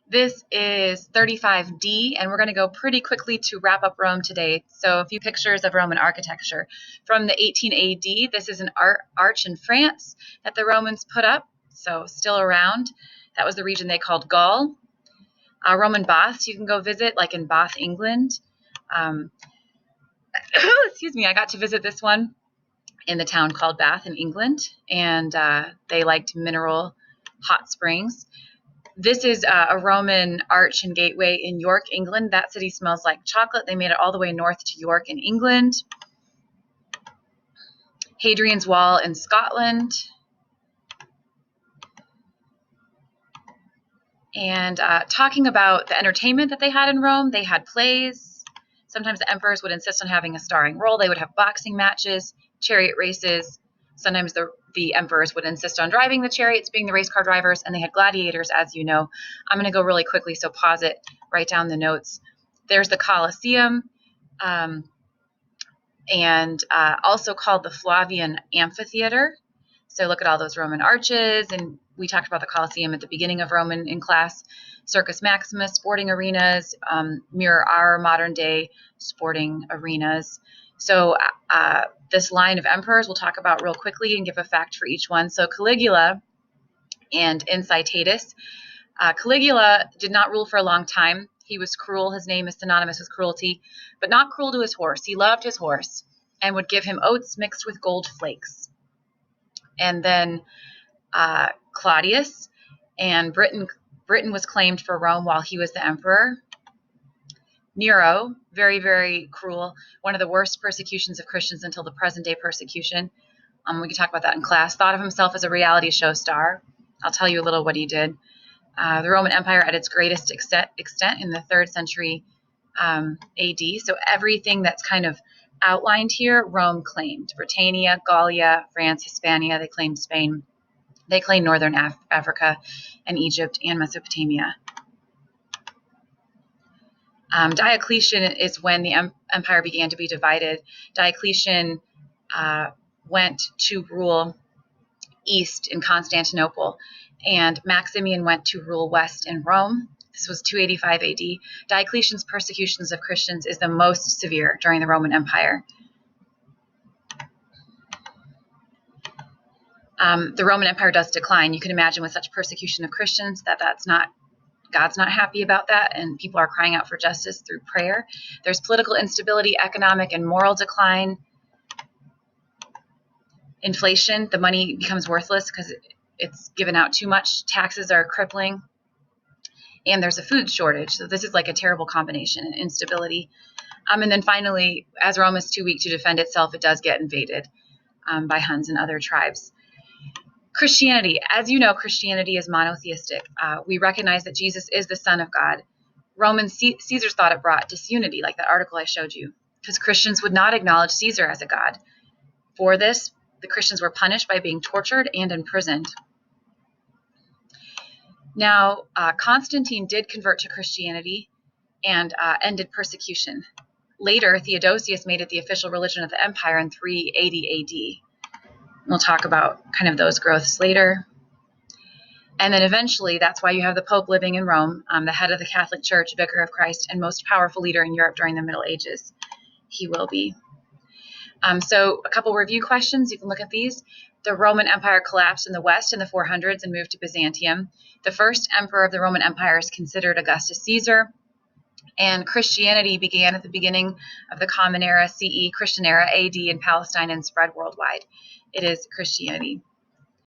This is 35D, and we're going to go pretty quickly to wrap up Rome today. So a few pictures of Roman architecture. From the 18 AD, this is an arch in France that the Romans put up, so still around. That was the region they called Gaul. Roman baths you can go visit, like in Bath, England. Excuse me, I got to visit this one in the town called Bath in England, and they liked mineral hot springs. This is a Roman arch and gateway in York, England. That city smells like chocolate. They made it all the way north to York in England. Hadrian's Wall in Scotland. And talking about the entertainment that they had in Rome, they had plays. Sometimes the emperors would insist on having a starring role. They would have boxing matches, chariot races. Sometimes the emperors would insist on driving the chariots, being the race car drivers, and they had gladiators, as you know. I'm going to go really quickly, so pause it, write down the notes. There's the Colosseum, and also called the Flavian Amphitheater. So look at all those Roman arches, and we talked about the Colosseum at the beginning of Roman in class. Circus Maximus, sporting arenas, mirror our modern day sporting arenas. So this line of emperors we'll talk about real quickly and give a fact for each one. So Caligula and Incitatus. Caligula did not rule for a long time. He was cruel. His name is synonymous with cruelty, but not cruel to his horse. He loved his horse and would give him oats mixed with gold flakes. And then Claudius, and Britain was claimed for Rome while he was the emperor. Nero, very, very cruel, one of the worst persecutions of Christians until the present day persecution. We can talk about that in class. Thought of himself as a reality show star. I'll tell you a little what he did. The Roman Empire at its greatest extent in the 3rd century AD. So everything that's kind of outlined here, Rome claimed. Britannia, Gallia, France, Hispania, they claimed Spain. They claimed northern Africa and Egypt and Mesopotamia. Diocletian is when the empire began to be divided. Diocletian went to rule east in Constantinople, and Maximian went to rule west in Rome. This was 285 AD. Diocletian's persecutions of Christians is the most severe during the Roman Empire. The Roman Empire does decline. You can imagine with such persecution of Christians that God's not happy about that, and people are crying out for justice through prayer. There's political instability, economic and moral decline, inflation. The money becomes worthless because it's given out too much. Taxes are crippling, and there's a food shortage. So this is like a terrible combination, instability. And then finally, as Rome is too weak to defend itself, it does get invaded by Huns and other tribes. Christianity. As you know, Christianity is monotheistic. We recognize that Jesus is the Son of God. Roman Caesars thought it brought disunity, like that article I showed you, because Christians would not acknowledge Caesar as a god. For this, the Christians were punished by being tortured and imprisoned. Now, Constantine did convert to Christianity and ended persecution. Later, Theodosius made it the official religion of the empire in 380 AD. We'll talk about kind of those growths later. And then eventually, that's why you have the Pope living in Rome, the head of the Catholic Church, vicar of Christ, and most powerful leader in Europe during the Middle Ages. He will be. So a couple review questions. You can look at these. The Roman Empire collapsed in the West in the 400s and moved to Byzantium. The first emperor of the Roman Empire is considered Augustus Caesar. And Christianity began at the beginning of the Common Era, CE, Christian Era, AD in Palestine and spread worldwide. It is Christianity.